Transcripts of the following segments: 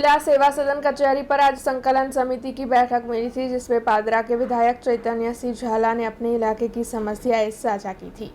जिला सेवा सदन कचहरी पर आज संकलन समिति की बैठक मिली थी, जिसमें पादरा के विधायक चैतन्य सिंह झाला ने अपने इलाके की समस्याएं साझा की थी।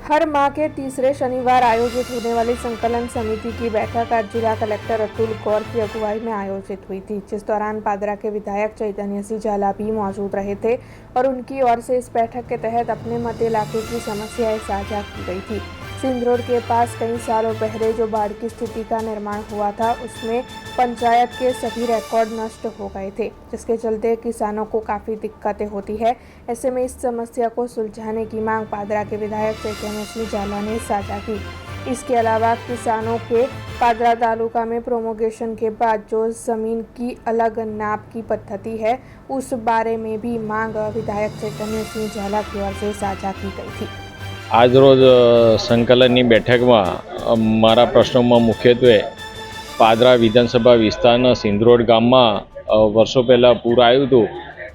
हर माह के तीसरे शनिवार आयोजित होने वाली संकलन समिति की बैठक आज जिला कलेक्टर अतुल गौर की अगुवाई में आयोजित हुई थी, जिस दौरान पादरा के विधायक चैतन्य सिंह झाला भी मौजूद रहे थे और उनकी ओर से इस बैठक के तहत अपने मत इलाके की समस्याएं साझा की गई थी। सिंध रोड के पास कई सालों पहले जो बाढ़ की स्थिति का निर्माण हुआ था, उसमें पंचायत के सभी रिकॉर्ड नष्ट हो गए थे, जिसके चलते किसानों को काफ़ी दिक्कतें होती है। ऐसे में इस समस्या को सुलझाने की मांग पादरा के विधायक चैतन्य सिंह झाला ने साझा की। इसके अलावा किसानों के पादरा तालुका में प्रोमोगेशन के बाद जो जमीन की अलग नाप की पद्धति है, उस बारे में भी मांग विधायक चैतन्य सिंह झाला की ओर से साझा की गई थी। आज रोज संकलननी बैठकમાં મારા પ્રશ્નોમાં મુખ્યત્વે પાદરા વિધાનસભા વિસ્તારના સિંધરોડ ગામમાં વર્ષો પહેલાં પૂર આવ્યું હતું,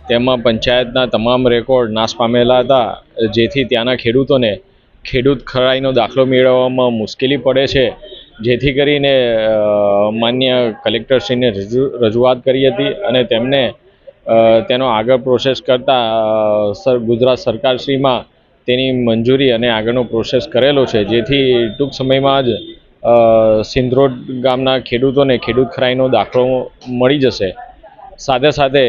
તેમાં પંચાયતના તમામ રેકોર્ડ નાશ પામેલા હતા, જેથી ત્યાંના ખેડૂતોને ખેડૂત ખરાઈનો દાખલો મેળવવામાં મુશ્કેલી પડે છે। જેથી કરીને માન્ય કલેક્ટરશ્રીને રજૂઆત કરી હતી અને તેમને તેનો આગળ પ્રોસેસ કરતા ગુજરાત સરકારશ્રીમાં તેની મંજૂરી અને આગળનો પ્રોસેસ કરેલો છે, જેથી ટૂંક સમયમાં જ સિંધરોડ ગામના ખેડૂતોને ખેડૂત ખરાઈનો દાખલો મળી જશે। સાથે સાથે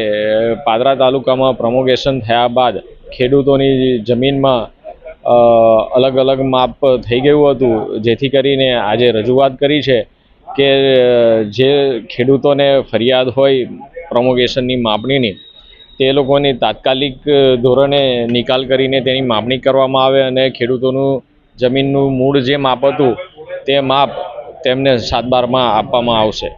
પાદરા તાલુકામાં પ્રમોગેશન થયા બાદ ખેડૂતોની જમીનમાં અલગ અલગ માપ થઈ ગયું હતું, જેથી કરીને આજે રજૂઆત કરી છે કે જે ખેડૂતોને ફરિયાદ હોય પ્રમોગેશનની માપણીની, તે લોકોની તાત્કાલિક ધોરણે નિકાલ કરીને તેની માપણી કરવામાં આવે અને ખેડૂતોનું જમીનનું મૂળ જે માપ હતું તે માપ તેમને 7/12માં આપવામાં આવશે।